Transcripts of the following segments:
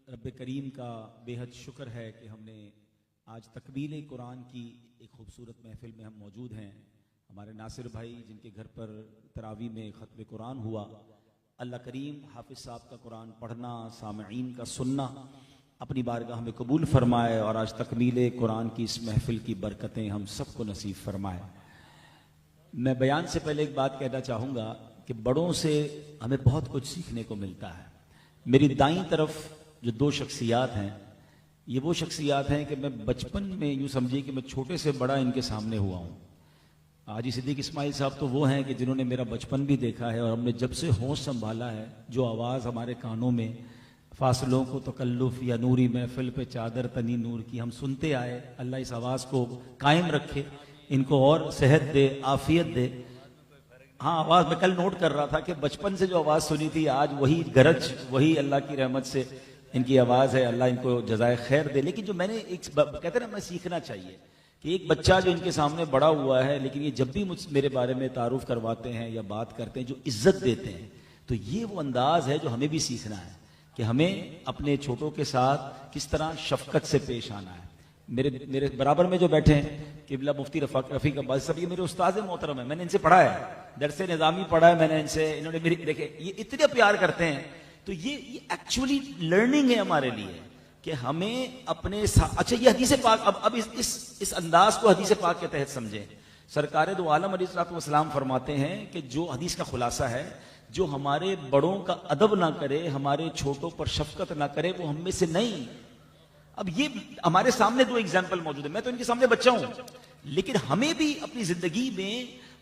रब्बे करीम का बेहद शुक्र है कि हमने आज तकमील कुरान की एक खूबसूरत महफिल में हम मौजूद हैं। हमारे नासिर भाई जिनके घर पर तरावी में ख़त्म कुरान हुआ, अल्लाह करीम हाफिज़ साहब का कुरान पढ़ना, सामईन का सुनना अपनी बारगाह में कबूल फरमाए और आज तकमील कुरान की इस महफिल की बरकतें हम सबको नसीब फरमाए। मैं बयान से पहले एक बात कहना चाहूँगा कि बड़ों से हमें बहुत कुछ सीखने को मिलता है। मेरी दाईं तरफ जो दो शख्सियात हैं, ये वो शख्सियात हैं कि मैं बचपन में यूँ समझिए कि मैं छोटे से बड़ा इनके सामने हुआ हूँ। हाजी सिद्दीक इस्माइल साहब तो वो हैं कि जिन्होंने मेरा बचपन भी देखा है और हमने जब से होश संभाला है, जो आवाज़ हमारे कानों में फासलों को तकल्लुफ़ या नूरी महफिल पे चादर तनी नूर की हम सुनते आए। अल्लाह इस आवाज़ को कायम रखे, इनको और सेहत दे, आफियत दे। हाँ, आवाज़ मैं कल नोट कर रहा था कि बचपन से जो आवाज़ सुनी थी, आज वही गरज, वही अल्लाह की रहमत से इनकी आवाज़ है। अल्लाह इनको जज़ाए खैर दे। लेकिन जो मैंने एक कहते ना, मैं सीखना चाहिए कि एक बच्चा जो इनके सामने बड़ा हुआ है, लेकिन ये जब भी मेरे बारे में तारुफ करवाते हैं या बात करते हैं, जो इज्जत देते हैं, तो ये वो अंदाज है जो हमें भी सीखना है कि हमें अपने छोटों के साथ किस तरह शफकत से पेश आना है। मेरे बराबर में जो बैठे हैं किबला मुफ्ती रफ़ीक अब्बासी साहब, ये मेरे उस्ताद मोहतरम है, मैंने इनसे पढ़ा है, दरसे निज़ामी पढ़ा है मैंने इनसे। इन्होंने मेरी देखे, ये इतने प्यार करते हैं। तो ये एक्चुअली लर्निंग है हमारे लिए कि हमें अपने साथ। अच्छा, ये हदीस पाक, अब इस अंदाज को हदीस पाक के तहत समझें। सरकार दो आलम अलैहिस्सलाम फरमाते हैं कि जो हदीस का खुलासा है, जो हमारे बड़ों का अदब ना करे, हमारे छोटों पर शफकत ना करे, वो हम में से नहीं। अब ये हमारे सामने दो एग्जाम्पल मौजूद है, मैं तो इनके सामने बच्चा हूं, लेकिन हमें भी अपनी जिंदगी में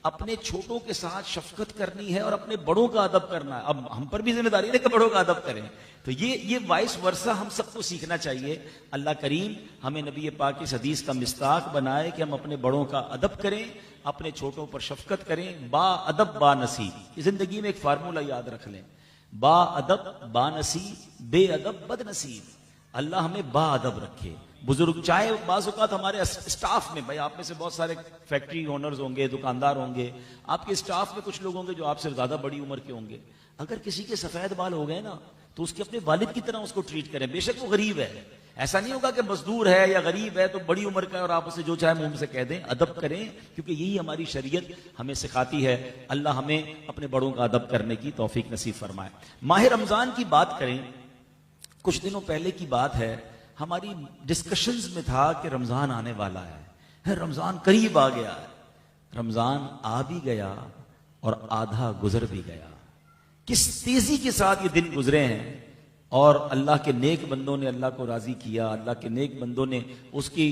अपने छोटों के साथ शफकत करनी है और अपने बड़ों का अदब करना है। अब हम पर भी जिम्मेदारी है कि बड़ों का अदब करें। तो ये वाइस वर्सा हम सबको सीखना चाहिए। अल्लाह करीम हमें नबी पाक की हदीस का मिस्ताक बनाए कि हम अपने बड़ों का अदब करें, अपने छोटों पर शफकत करें। बा अदब बा नसीब, जिंदगी में एक फार्मूला याद रख लें, बा अदब बा नसीब, बे अदब बद नसीब। अल्लाह हमें बा अदब रखे। बुजुर्ग, चाहे बाज़ औक़ात हमारे स्टाफ में, भाई आप में से बहुत सारे फैक्ट्री ओनर्स होंगे, दुकानदार होंगे, आपके स्टाफ में कुछ लोग होंगे जो आपसे ज्यादा बड़ी उम्र के होंगे। अगर किसी के सफेद बाल हो गए ना, तो उसके अपने वालिद की तरह उसको ट्रीट करें, बेशक वो गरीब है। ऐसा नहीं होगा कि मजदूर है या गरीब है तो बड़ी उम्र का और आप उसे जो चाहे मुंह से कह दें। अदब करें, क्योंकि यही हमारी शरीयत हमें सिखाती है। अल्लाह हमें अपने बड़ों का अदब करने की तौफीक नसीब फरमाए। माह रमजान की बात करें, कुछ दिनों पहले की बात है, हमारी डिस्कशंस में था कि रमजान आने वाला है, रमजान करीब आ गया है। रमजान आ भी गया और आधा गुजर भी गया। किस तेजी के साथ ये दिन गुजरे हैं और अल्लाह के नेक बंदों ने अल्लाह को राजी किया, अल्लाह के नेक बंदों ने उसकी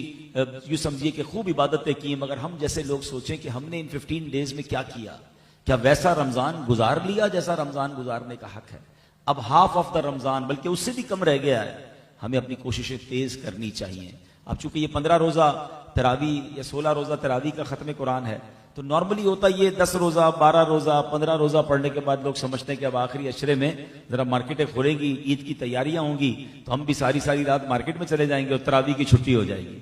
यूं समझिए कि खूब इबादतें की। मगर हम जैसे लोग सोचें कि हमने इन 15 डेज में क्या किया, क्या वैसा रमजान गुजार लिया जैसा रमजान गुजारने का हक है? अब हाफ ऑफ द रमजान, बल्कि उससे भी कम रह गया है। हमें अपनी कोशिशें तेज करनी चाहिए। अब चूंकि ये 15 रोजा तरावी या 16 रोजा तरावी का खत्म कुरान है, तो नॉर्मली होता ये 10 रोजा, 12 रोजा, 15 रोजा पढ़ने के बाद लोग समझते हैं कि अब आखिरी अशरे में जरा मार्केटें खुलेंगी, ईद की तैयारियां होंगी, तो हम भी सारी रात मार्केट में चले जाएंगे और तरावी की छुट्टी हो जाएगी।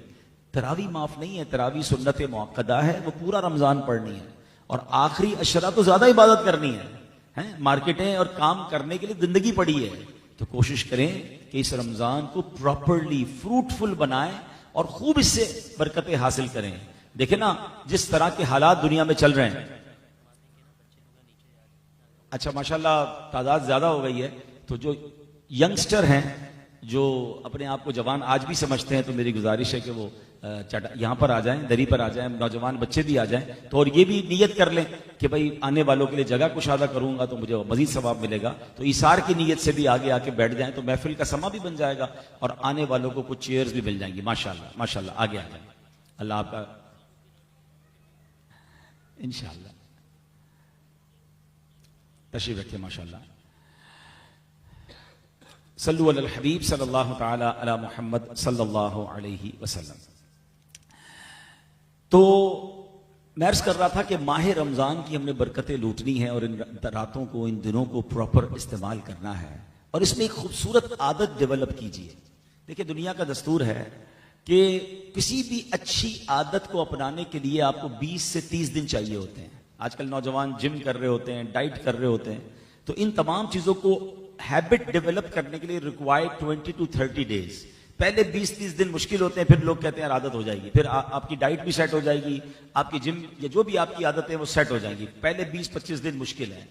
तरावी माफ नहीं है, तरावी सुन्नत मुअक्कदा है, वो पूरा रमजान पढ़नी है और आखिरी अशरा तो ज्यादा इबादत करनी है। मार्केटें और काम करने के लिए जिंदगी पड़ी है। तो कोशिश करें कि इस रमजान को प्रॉपरली फ्रूटफुल बनाएं और खूब इससे बरकतें हासिल करें। देखें ना जिस तरह के हालात दुनिया में चल रहे हैं। अच्छा, माशाल्लाह तादाद ज्यादा हो गई है, तो जो यंगस्टर हैं, जो अपने आप को जवान आज भी समझते हैं, तो मेरी गुजारिश है कि वो यहाँ पर आ जाएं, दरी पर आ जाएं, नौजवान बच्चे भी आ जाएं। तो और ये भी नियत कर लें कि भाई आने वालों के लिए जगह कुशादा करूंगा तो मुझे मजीद सवाब मिलेगा। तो इसार की नियत से भी आगे आके बैठ जाएं, तो महफिल का समा भी बन जाएगा और आने वालों को कुछ चेयर्स भी मिल जाएंगी। माशाल्लाह माशाल्लाह, आगे आ जाए। अल्लाह आपका इंशाअल्लाह तशरीफ रखे। माशाल्लाह, सल्लु अलल हबीब सल्लल्लाहु तआला अला मुहम्मद सल्लल्लाहु अलैहि वसल्लम। तो मैं अर्ज कर रहा था कि माह रमजान की हमने बरकतें लूटनी है और इन रातों को, इन दिनों को प्रॉपर इस्तेमाल करना है और इसमें एक खूबसूरत आदत डेवलप कीजिए। देखिए, दुनिया का दस्तूर है कि किसी भी अच्छी आदत को अपनाने के लिए आपको 20 से 30 दिन चाहिए होते हैं। आजकल नौजवान जिम कर रहे होते हैं, डाइट कर रहे होते हैं, तो इन तमाम चीजों को हैबिट डेवलप करने के लिए रिक्वायर्ड 20 to 30 डेज। पहले 20-30 दिन मुश्किल होते हैं, फिर लोग कहते हैं आदत हो जाएगी, फिर आपकी डाइट भी सेट हो जाएगी, आपकी जिम या जो भी आपकी आदतें हैं वो सेट हो जाएंगी। पहले 20-25 दिन मुश्किल है।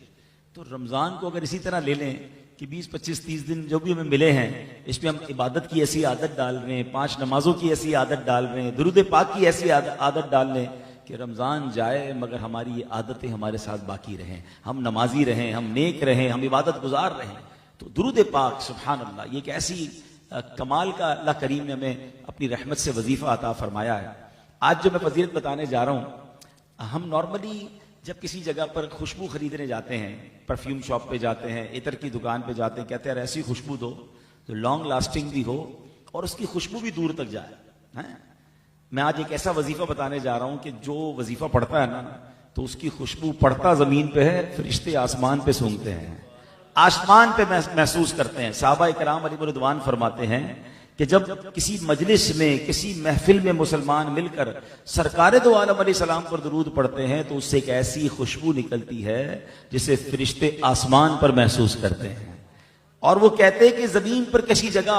तो रमजान को अगर इसी तरह ले लें कि 20-25-30 दिन जो भी हमें मिले हैं, इसमें हम इबादत की ऐसी आदत डाल रहे हैं, 5 नमाजों की ऐसी आदत डाल रहे हैं, दुरूद पाक की ऐसी आदत डाल रहे हैं कि रमजान जाए मगर हमारी ये आदतें हमारे साथ बाकी रहें, हम नमाजी रहें, हम नेक रहें, हम इबादत गुजार रहें। तो दुरूद पाक सुभान अल्लाह, ये एक ऐसी कमाल का अल्लाह करीम ने हमें अपनी रहमत से वजीफा अता फरमाया है। आज जो मैं फजीलत बताने जा रहा हूं, हम नॉर्मली जब किसी जगह पर खुशबू खरीदने जाते हैं, परफ्यूम शॉप पे जाते हैं, इतर की दुकान पे जाते हैं, कहते हैं ऐसी खुशबू दो जो लॉन्ग लास्टिंग भी हो और उसकी खुशबू भी दूर तक जाए। हैं? मैं आज एक ऐसा वजीफा बताने जा रहा हूं कि जो वजीफा पढ़ता है ना, तो उसकी खुशबू पढ़ता जमीन पे है, फरिश्ते आसमान पे सूंघते हैं, आसमान पे महसूस करते हैं। साहबा इकराम अलैहिम रिदवान फरमाते हैं कि जब किसी मजलिस में, किसी महफिल में मुसलमान मिलकर सरकारे दो आलम अलैहिस्सलाम पर दुरूद पढ़ते हैं तो उससे एक ऐसी खुशबू निकलती है जिसे फरिश्ते आसमान पर महसूस करते हैं। और वो कहते हैं कि जमीन पर किसी जगह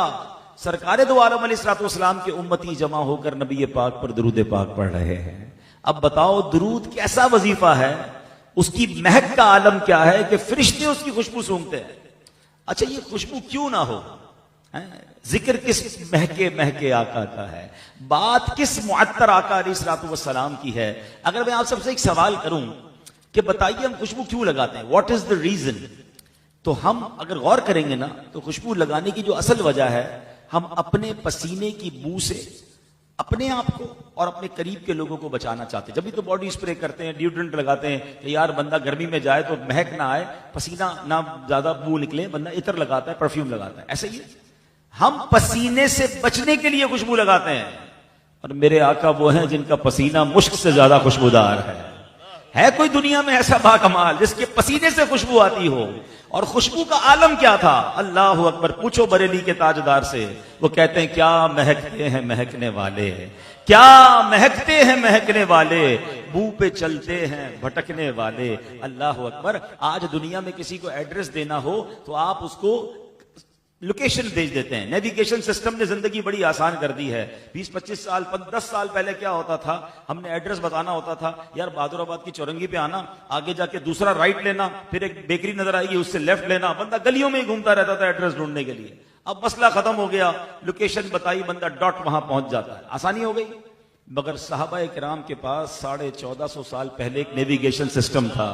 सरकारे दो आलम अलैहिस्सलाम के उम्मती जमा होकर नबी पाक पर दुरूद पाक पढ़ रहे हैं। अब बताओ दुरूद कैसा वजीफा है, उसकी महक का आलम क्या है कि फरिश्ते उसकी खुशबू सूंघते हैं। अच्छा, ये खुशबू क्यों ना हो? जिक्र किस महके महके आका का है, बात किस मुअत्तर आका अलैहिस्सलाम की है। अगर मैं आप सबसे एक सवाल करूं कि बताइए हम खुशबू क्यों लगाते हैं, व्हाट इज द रीजन, तो हम अगर गौर करेंगे ना तो खुशबू लगाने की जो असल वजह है, हम अपने पसीने की बू से अपने आप को और अपने करीब के लोगों को बचाना चाहते हैं। जब भी तो बॉडी स्प्रे करते हैं, डिओड्रेंट लगाते हैं कि यार बंदा गर्मी में जाए तो महक ना आए, पसीना ना ज्यादा बू निकले, बंदा इतर लगाता है, परफ्यूम लगाता है। ऐसे ही हम पसीने से बचने के लिए खुशबू लगाते हैं। और मेरे आका वो हैं जिनका पसीना मुश्क से ज्यादा खुशबूदार है कोई दुनिया में ऐसा बाकमाल जिसके पसीने से खुशबू आती हो? और खुशबू का आलम क्या था? अल्लाह अकबर, पूछो बरेली के ताजदार से, वो कहते हैं क्या महकते हैं महकने वाले, क्या महकते हैं महकने वाले, बू पे चलते हैं भटकने वाले। अल्लाह अकबर। आज दुनिया में किसी को एड्रेस देना हो तो आप उसको लोकेशन भेज देते हैं। नेविगेशन सिस्टम ने जिंदगी बड़ी आसान कर दी है। 20-25 साल 10 साल पहले क्या होता था, हमने एड्रेस बताना होता था, यार बहादुराबाद की चौरंगी पे आना, आगे जाके दूसरा राइट लेना, फिर एक बेकरी नजर आएगी उससे लेफ्ट लेना, बंदा गलियों में ही घूमता रहता था एड्रेस ढूंढने के लिए। अब मसला खत्म हो गया, लोकेशन बताई, बंदा डॉट वहां पहुंच जाता है, आसानी हो गई। मगर साहबा इकराम के पास 1450 साल पहले एक नेविगेशन सिस्टम था,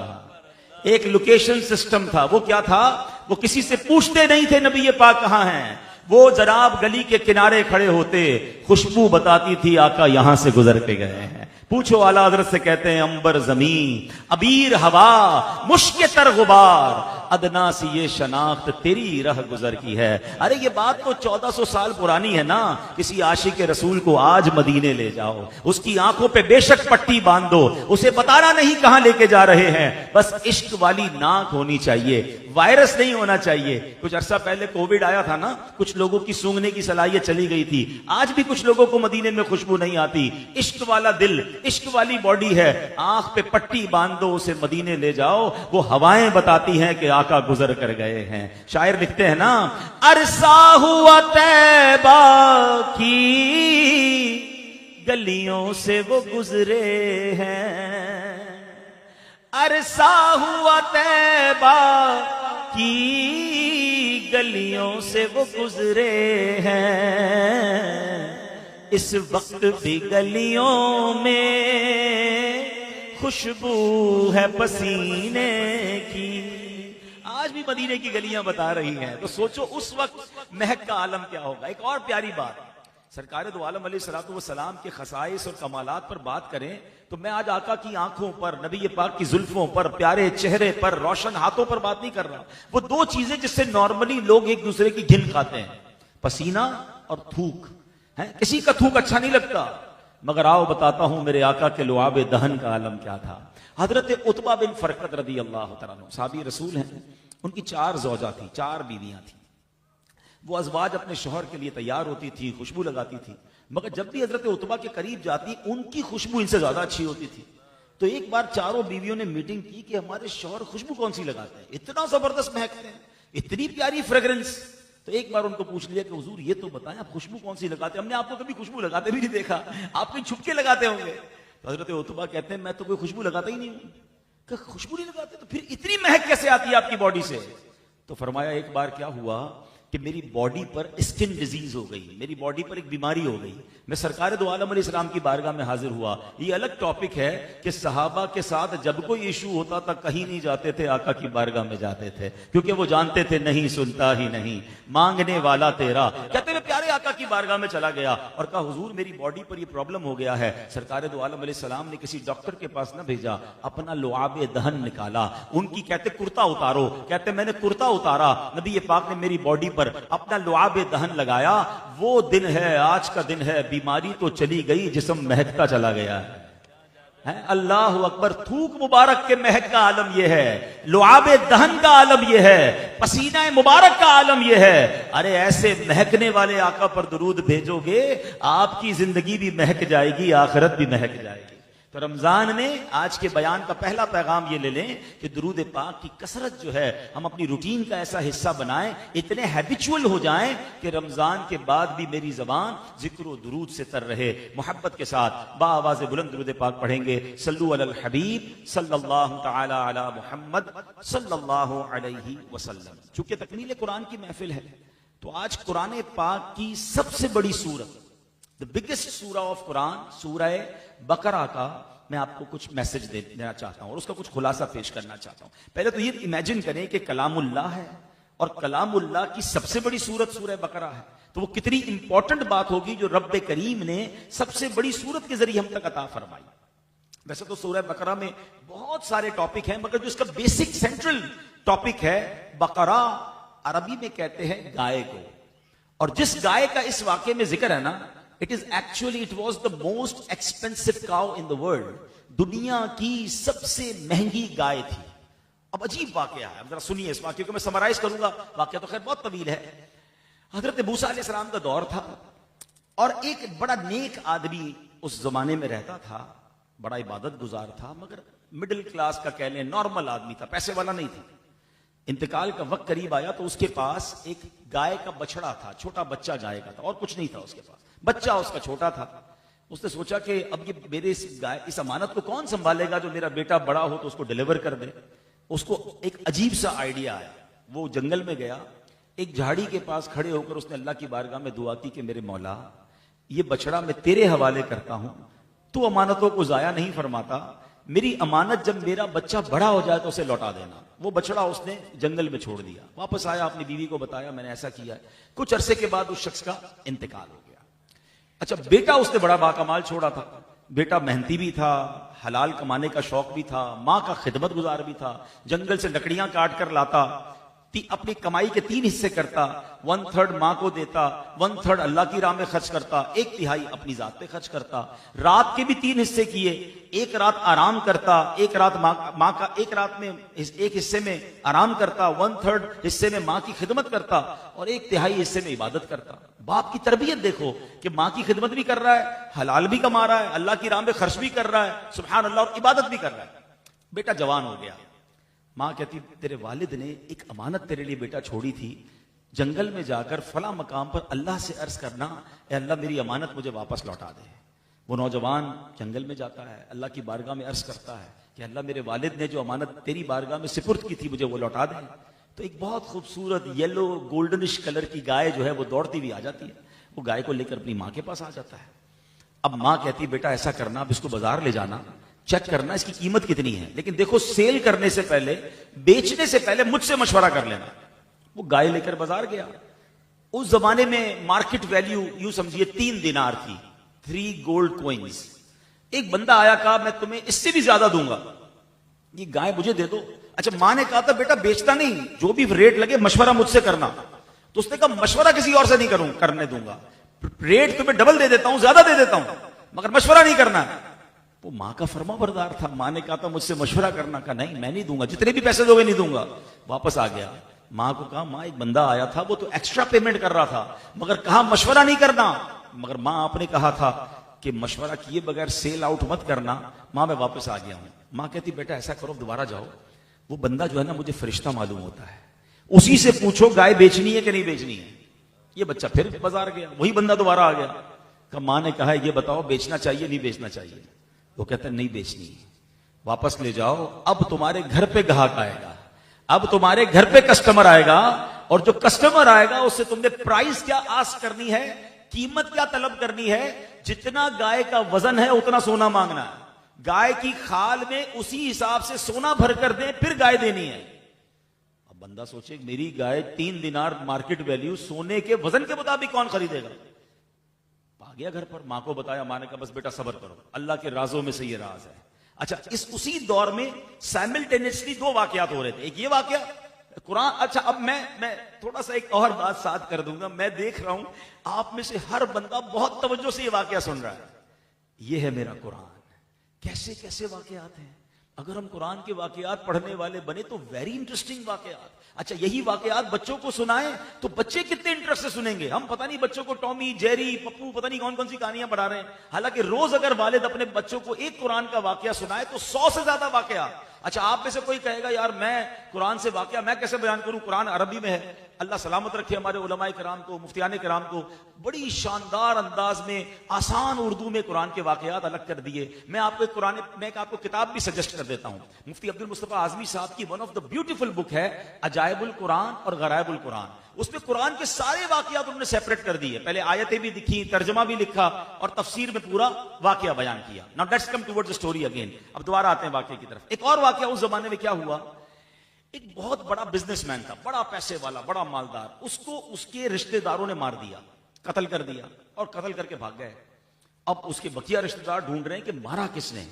एक लोकेशन सिस्टम था। वो क्या था? वो किसी से पूछते नहीं थे नबी ये पाक कहां हैं, वो जनाब गली के किनारे खड़े होते, खुशबू बताती थी आका यहां से गुजर के गए हैं। पूछो आला हजरत से, कहते हैं अंबर जमीन, अबीर हवा, मुश्क तर गुबार, अदना सी ये शनाख्त तेरी रह गुजर की है। अरे ये बात तो 1400 साल पुरानी है ना। किसी आशिक रसूल को आज मदीने ले जाओ, उसकी आंखों पे बेशक पट्टी बांध दो, उसे बताना नहीं कहां लेके जा रहे हैं, बस इश्क वाली नाक होनी चाहिए, वायरस नहीं होना चाहिए। कुछ अरसा पहले कोविड आया था ना, कुछ लोगों की सूंघने की सलाहियत चली गई थी। आज भी कुछ लोगों को मदीने में खुशबू नहीं आती। इश्क वाला दिल, इश्क वाली बॉडी है, आंख पे पट्टी बांध दो, उसे मदीने ले जाओ, वो हवाएं बताती हैं कि आका गुजर कर गए हैं। शायर लिखते हैं ना, अरसा हुआ तैबा की गलियों से वो गुजरे हैं, अरसा हुआ तैबा की गलियों से वो गुजरे हैं, इस वक्त भी गलियों में खुशबू है पसीने की। आज भी मदीने की गलियां बता रही हैं, तो सोचो उस वक्त महक का आलम क्या होगा। एक और प्यारी बात, सरकार दो आलम अलैहिस्सलाम के खसाइस और कमालात पर बात करें तो मैं आज आका की आंखों पर, नबी पाक की जुल्फों पर, प्यारे चेहरे पर, रोशन हाथों पर बात नहीं कर रहा। वो दो चीजें जिससे नॉर्मली लोग एक दूसरे की घिन खाते हैं, पसीना और थूक है। किसी का थूक अच्छा नहीं लगता, मगर आओ बताता हूं मेरे आका के लुआब दहन का आलम क्या था। हजरत उतबा बिन फरकत रदी अल्लाह तआला अन्हु साहबी रसूल हैं, उनकी 4 ज़ौजा थी, 4 बीवियां थी। वो अज़वाज अपने शौहर के लिए तैयार होती थी, खुशबू लगाती थी, मगर जब भी हजरत उतबा के करीब जाती उनकी खुशबू इनसे ज्यादा अच्छी होती थी। तो एक बार चारों बीवियों ने मीटिंग की कि हमारे शौहर खुशबू कौन सी लगाते हैं, इतना जबरदस्त महकते हैं इतनी प्यारी फ्रेग्रेंस। तो एक बार उनको पूछ लिया कि हुजूर ये तो बताएं आप खुशबू कौन सी लगाते हैं, हमने आपको कभी खुशबू लगाते भी नहीं देखा, आप कहीं छुपके लगाते होंगे। तो हजरत उतबा कहते हैं मैं तो कोई खुशबू लगाता ही नहीं हूं। खुशबू नहीं लगाते तो फिर इतनी महक कैसे आती है आपकी बॉडी से? तो फरमाया एक बार क्या हुआ कि मेरी बॉडी पर स्किन डिजीज हो गई, मेरी बॉडी पर एक बीमारी हो गई। मैं सरकार दो आलम अलैहिस्सलाम की बारगाह में हाजिर हुआ। ये अलग टॉपिक है कि सहाबा के साथ जब कोई इशू होता था कहीं नहीं जाते थे, आका की बारगाह में जाते थे, क्योंकि वो जानते थे नहीं सुनता ही नहीं मांगने वाला तेरा। कहते मैं प्यारे आका की बारगाह में चला गया और कहा हुजूर मेरी बॉडी पर ये प्रॉब्लम हो गया है। सरकार दो आलम अलैहिस्सलाम ने किसी डॉक्टर के पास न भेजा, अपना लुआब दहन निकाला। उनकी कहते कुर्ता उतारो, कहते मैंने कुर्ता उतारा, नबी पाक ने मेरी बॉडी पर अपना लुआब दहन लगाया। वो दिन है, आज का दिन है, बीमारी तो चली गई, जिस्म महकता चला गया है। अल्लाह अकबर। थूक मुबारक के महक का आलम यह है, लुआब दहन का आलम यह है, पसीना मुबारक का आलम यह है। अरे ऐसे महकने वाले आका पर दुरूद भेजोगे, आपकी जिंदगी भी महक जाएगी, आखिरत भी महक जाएगी। तो रमजान में आज के बयान का पहला पैगाम ये ले लें कि दुरूद पाक की कसरत जो है हम अपनी रूटीन का ऐसा हिस्सा बनाएं, इतने हैबिचुअल हो जाएं कि रमजान के बाद भी मेरी जबान जिक्र व दुरूद से तर रहे। मोहब्बत के साथ बाआवाज़ बुलंद दुरूद पाक पढ़ेंगे। सल्लु अलल हबीब सल्लल्लाहु तआला अला मुहम्मद सल्लल्लाहु अलैहि वसल्लम। चूंकि तकमील कुरान की महफिल है तो आज कुरान पाक की सबसे बड़ी सूरत, द बिगेस्ट सूरा ऑफ कुरान, सूरह बकरा का मैं आपको कुछ मैसेज देना चाहता हूं और उसका कुछ खुलासा पेश करना चाहता हूं। पहले तो ये इमेजिन करें कि कलामुल्लाह है और कलामुल्लाह की सबसे बड़ी सूरत सूरह बकरा है, तो वो कितनी इंपॉर्टेंट बात होगी जो रब्बे करीम ने सबसे बड़ी सूरत के जरिए हम तक अता फरमाई। वैसे तो सूरह बकरा में बहुत सारे टॉपिक हैं, मगर जो इसका बेसिक सेंट्रल टॉपिक है बकरा, अरबी में कहते हैं गाय को। और जिस गाय का इस वाक्य में जिक्र है ना, it was the most expensive cow in the world. दुनिया की सबसे महंगी गाय थी। अब अजीब वाकया है, जरा सुनिए इस वाक्य को, मैं समराइज करूंगा, वाकया तो खैर बहुत तवील है। हजरत मूसा अलैहिस्सलाम का दौर था और एक बड़ा नेक आदमी उस जमाने में रहता था, बड़ा इबादत गुजार था, मगर मिडिल क्लास का कह लें, नॉर्मल आदमी था, पैसे वाला नहीं था। इंतकाल का वक्त करीब आया तो उसके पास एक गाय का बछड़ा था, छोटा बच्चा गाय का था, और कुछ नहीं था उसके पास, बच्चा उसका छोटा था। उसने सोचा कि अब ये मेरे इस अमानत को कौन संभालेगा, जो मेरा बेटा बड़ा हो तो उसको डिलीवर कर दे। उसको एक अजीब सा आइडिया आया, वो जंगल में गया, एक झाड़ी के पास खड़े होकर उसने अल्लाह की बारगाह में दुआ की कि मेरे मौला, ये बछड़ा मैं तेरे हवाले करता हूं, तू अमानतों को जाया नहीं फरमाता, मेरी अमानत जब मेरा बच्चा बड़ा हो जाए तो उसे लौटा देना। वो बछड़ा उसने जंगल में छोड़ दिया, वापस आया, अपनी बीवी को बताया मैंने ऐसा किया है। कुछ अरसे के बाद उस शख्स का इंतकाल हो गया। अच्छा, बेटा उसने बड़ा बाकमाल छोड़ा था, बेटा मेहनती भी था, हलाल कमाने का शौक भी था, माँ का खिदमत गुजार भी था, जंगल से लकड़ियां काट कर लाता, अपनी कमाई के 3 हिस्से करता, 1/3 माँ को देता, 1/3 अल्लाह की राह में खर्च करता, 1/3 अपनी जात पे खर्च करता। रात के भी 3 हिस्से किए, एक रात आराम करता, एक रात माँ का, एक रात में एक हिस्से में आराम करता, 1/3 हिस्से में माँ की खिदमत करता और 1/3 हिस्से में इबादत करता। बाप की तरबियत देखो कि माँ की खिदमत भी कर रहा है, हलाल भी कमा रहा है, अल्लाह की राह में खर्च भी कर रहा है, सुभान अल्लाह, और इबादत भी कर रहा है। बेटा जवान हो गया, मां कहती तेरे वालिद ने एक अमानत तेरे लिए बेटा छोड़ी थी, जंगल में जाकर फला मकाम पर अल्लाह से अर्ज करना, ए अल्लाह मेरी अमानत मुझे वापस लौटा दे। वो नौजवान जंगल में जाता है, अल्लाह की बारगाह में अर्ज करता है कि अल्लाह मेरे वालिद ने जो अमानत तेरी बारगाह में सिपुर्द की थी मुझे वो लौटा दे। तो एक बहुत खूबसूरत येलो गोल्डनिश कलर की गाय जो है वो दौड़ती हुई आ जाती है, वो गाय को लेकर अपनी माँ के पास आ जाता है। अब माँ कहती बेटा ऐसा करना, अब इसको बाजार ले जाना, चेक करना इसकी कीमत कितनी है, लेकिन देखो सेल करने से पहले, बेचने से पहले मुझसे मशवरा कर लेना। वो गाय लेकर बाजार गया। उस जमाने में मार्केट वैल्यू यूं समझिए 3 दिनार थी, 3 गोल्ड कॉइन्स। एक बंदा आया, कहा मैं तुम्हें इससे भी ज्यादा दूंगा, ये गाय मुझे दे दो। अच्छा, मां ने कहा था बेटा बेचता नहीं, जो भी रेट लगे मशवरा मुझसे करना। तो उसने कहा मशवरा किसी और से नहीं करने दूंगा, रेट तुम्हें डबल दे देता हूं, ज्यादा दे देता हूं, मगर मशवरा नहीं करना। वो माँ का फरमाबरदार था, माँ ने कहा था मुझसे मशवरा करना, का नहीं मैं नहीं दूंगा, जितने भी पैसे दोगे नहीं दूंगा। वापस आ गया, माँ को कहा माँ एक बंदा आया था, वो तो एक्स्ट्रा पेमेंट कर रहा था, मगर कहा मशवरा नहीं करना। मगर माँ आपने कहा था कि मशवरा किए बगैर सेल आउट मत करना। माँ मैं वापस आ गया हूं। माँ कहती बेटा ऐसा करो, दोबारा जाओ, वो बंदा जो है ना मुझे फरिश्ता मालूम होता है, उसी से पूछो गाय बेचनी है कि नहीं बेचनी है। ये बच्चा फिर बाजार गया, वही बंदा दोबारा आ गया, कहा मां ने कहा ये बताओ बेचना चाहिए नहीं बेचना चाहिए। वो कहता है नहीं बेचनी है, वापस ले जाओ, अब तुम्हारे घर पे ग्राहक आएगा, अब तुम्हारे घर पे कस्टमर आएगा, और जो कस्टमर आएगा उससे तुमने प्राइस क्या आस करनी है, कीमत क्या तलब करनी है, जितना गाय का वजन है उतना सोना मांगना है। गाय की खाल में उसी हिसाब से सोना भर कर दे, फिर गाय देनी है। अब बंदा सोचे मेरी गाय 3 दिनार मार्केट वैल्यू, सोने के वजन के मुताबिक कौन खरीदेगा। आ गया घर पर, मां को बताया, मां ने कहा बस बेटा सब्र करो, अल्लाह के राजों में से ये राज है। अच्छा, उसी दौर में साइमल्टेनियसली 2 वाकयात हो रहे थे। एक ये वाकया कुरान, अच्छा अब मैं थोड़ा सा एक और बात साथ कर दूंगा। मैं देख रहा हूं आप में से हर बंदा बहुत तवज्जो से ये वाकया सुन रहा है। ये है मेरा कुरान, कैसे कैसे वाकयात हैं। अगर हम कुरान के वाकयात पढ़ने वाले बने तो वेरी इंटरेस्टिंग वाकयात। अच्छा, यही वाकयात बच्चों को सुनाएं तो बच्चे कितने इंटरेस्ट से सुनेंगे। हम पता नहीं बच्चों को टॉमी, जेरी, पप्पू, पता नहीं कौन कौन सी कहानियां पढ़ा रहे हैं। हालांकि रोज अगर वालिद अपने बच्चों को एक कुरान का वाकया सुनाए तो 100 से ज्यादा वाकया। अच्छा, आप में से कोई कहेगा यार मैं कुरान से वाकया मैं कैसे बयान करूं, कुरान अरबी में है। अल्लाह सलामत रखे हमारे उलमाए कराम को, मुफ्तियाने कराम को, बड़ी शानदार अंदाज में आसान उर्दू में कुरान के वाकयात अलग कर दिए। मैं आपको किताब भी सजेस्ट कर देता हूं। मुफ्ती अब्दुल मुस्तफा आजमी साहब की one of the beautiful book है अजायबुल कुरान और गरायबुल कुरान। उसमें कुरान के सारे वाकयात उन्होंने सेपरेट कर दिए। पहले आयतें भी दिखी, तर्जमा भी लिखा और तफसीर में पूरा वाकया बयान किया। Now let's come towards the story again. अब दोबारा आते हैं वाकये की तरफ। एक और वाकया, उस जमाने में क्या हुआ, एक बहुत बड़ा बिजनेसमैन था, बड़ा पैसे वाला, बड़ा मालदार। उसको उसके रिश्तेदारों ने मार दिया, कत्ल कर दिया, और कत्ल करके भाग गए। अब उसके बकिया रिश्तेदार ढूंढ रहे हैं कि मारा किसने,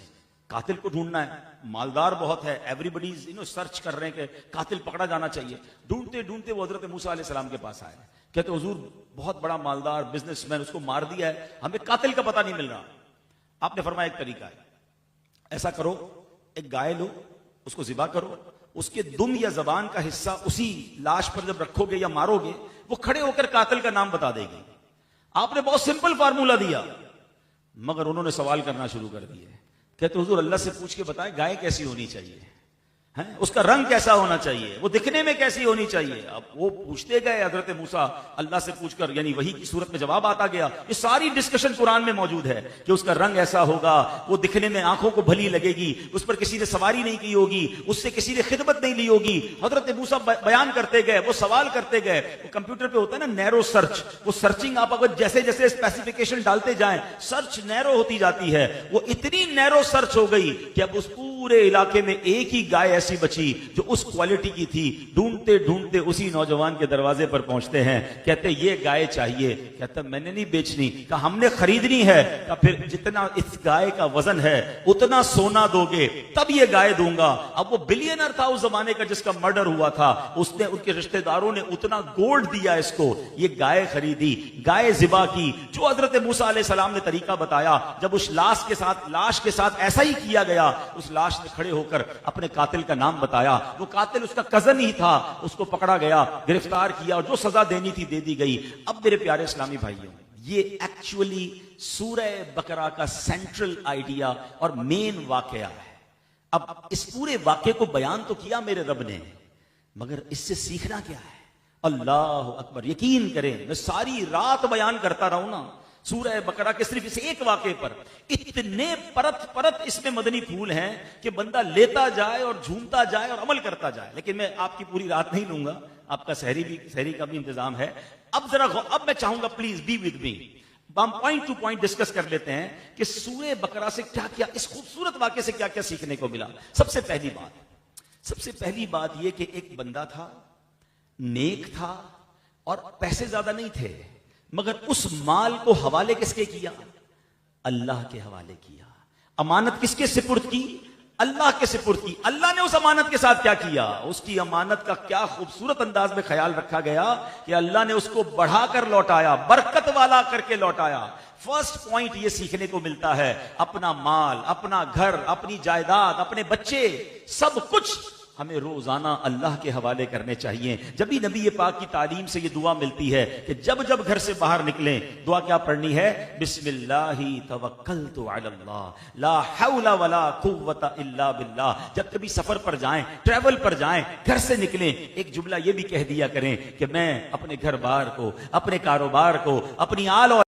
कातिल को ढूंढना है। मालदार बहुत है, एवरीबडी सर्च कर रहे हैं कि कातिल पकड़ा जाना चाहिए। ढूंढते ढूंढते वो हजरत मूसा अलैहि सलाम के पास आए। कहते हुजूर बहुत बड़ा मालदार बिजनेसमैन, उसको मार दिया है, हमें कातिल का पता नहीं मिल रहा। आपने फरमाया एक तरीका है, ऐसा करो एक गाय लो, उसको ज़िबा करो, उसके दुम या जबान का हिस्सा उसी लाश पर जब रखोगे या मारोगे, वो खड़े होकर कातिल का नाम बता देगी। आपने बहुत सिंपल फार्मूला दिया, मगर उन्होंने सवाल करना शुरू कर दिए। कहते हुजूर अल्लाह से पूछ के बताएं गाय कैसी होनी चाहिए, हैं? उसका रंग कैसा होना चाहिए, वो दिखने में कैसी होनी चाहिए। अब वो पूछते गए हजरत मूसा, अल्लाह से पूछकर, यानी वही की सूरत में जवाब आता गया। ये सारी डिस्कशन कुरान में मौजूद है कि उसका रंग ऐसा होगा, वो दिखने में आंखों को भली लगेगी, उस पर किसी ने सवारी नहीं की होगी, उससे किसी ने खिदमत नहीं ली होगी। हजरत मूसा बयान करते गए, वो सवाल करते गए। वो कंप्यूटर पे होता है ना नैरो सर्च, वो सर्चिंग आप अगर जैसे जैसे स्पेसिफिकेशन डालते जाएं, सर्च नैरो होती जाती है। वो इतनी नैरो सर्च हो गई कि अब उस पूरे इलाके में एक ही गाय ऐसी बची जो उस क्वालिटी की थी। ढूंढते ढूंढते उसी नौजवान के दरवाजे पर पहुंचते हैं, कहते ये गाय चाहिए। कहता मैंने नहीं बेचनी, कहा हमने खरीदनी है। कहा फिर जितना इस गाय का वजन है उतना सोना दोगे तब ये गाय दूंगा। अब वो बिलियनर था उस जमाने का जिसका मर्डर हुआ था, उसने, उनके रिश्तेदारों ने उतना गोल्ड दिया इसको, ये गाय खरीदी, गाय ज़िबा की, जो हजरत मूसा अलैहि सलाम ने तरीका बताया। जब उस लाश के साथ ऐसा ही किया गया, उस लाश ने खड़े होकर अपने कातिल का नाम बताया। वो कातिल उसका कजन ही था, उसको पकड़ा गया, गिरफ्तार किया और जो सजा देनी थी दे दी गई। अब मेरे प्यारे इस्लामी भाइयों, ये एक्चुअली सूरह बकरा का सेंट्रल आइडिया और मेन वाकया है। अब इस पूरे वाकये को बयान तो किया मेरे रब ने, मगर इससे सीखना क्या है? अल्लाह अकबर। यकीन करें मैं सारी रात बयान करता रहूं ना सूरह बकरा के सिर्फ इस एक वाकये पर, इतने परत परत इसमें मदनी फूल हैं कि बंदा लेता जाए और झूमता जाए और अमल करता जाए। लेकिन मैं आपकी पूरी रात नहीं लूंगा, आपका सहरी का भी इंतजाम है। अब मैं चाहूंगा प्लीज बी विद मी, हम पॉइंट टू पॉइंट डिस्कस कर लेते हैं कि सूरह बकरा से क्या क्या, इस खूबसूरत वाकये से क्या क्या सीखने को मिला। सबसे पहली बात यह कि एक बंदा था, नेक था और पैसे ज्यादा नहीं थे, मगर उस माल को हवाले किसके किया? अल्लाह के हवाले किया। अमानत किसके सिपुर्द की? अल्लाह के सिपुर्द की। अल्लाह ने उस अमानत के साथ क्या किया? उसकी अमानत का क्या खूबसूरत अंदाज में ख्याल रखा गया कि अल्लाह ने उसको बढ़ाकर लौटाया, बरकत वाला करके लौटाया। फर्स्ट पॉइंट यह सीखने को मिलता है, अपना माल, अपना घर, अपनी जायदाद, अपने बच्चे, सब कुछ हमें रोजाना अल्लाह के हवाले करने चाहिए। जब भी नबी पाक की तालीम से ये दुआ मिलती है कि जब जब घर से बाहर निकलें, दुआ क्या पढ़नी है? बिस्मिल्लाहि तवक्कलतु अलल्लाह ला हौला वला कुव्वता इल्ला बिल्लाह। जब कभी सफर पर जाएं, ट्रैवल पर जाएं, घर से निकलें, एक जुमला ये भी कह दिया करें कि मैं अपने घर बार को, अपने कारोबार को, अपनी आल और